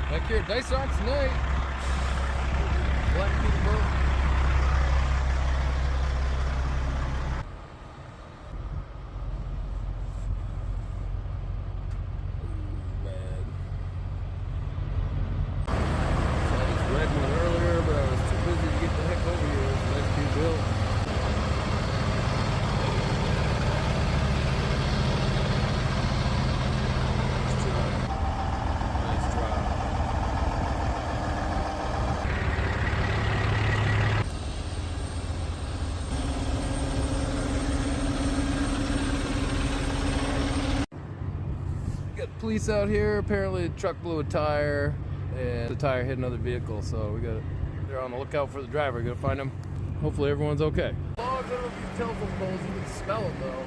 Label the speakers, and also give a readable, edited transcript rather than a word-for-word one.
Speaker 1: Back here at Dyson tonight. Black people. Man. Saw this red one earlier, but I was too busy to get the heck over here. It's a nice new build. Nice try. Got police out here. Apparently the truck blew a tire and the tire hit another vehicle, so they're on the lookout for the driver. Gotta find him. Hopefully everyone's okay. Oh, I don't know if these telephone poles, you can smell them though.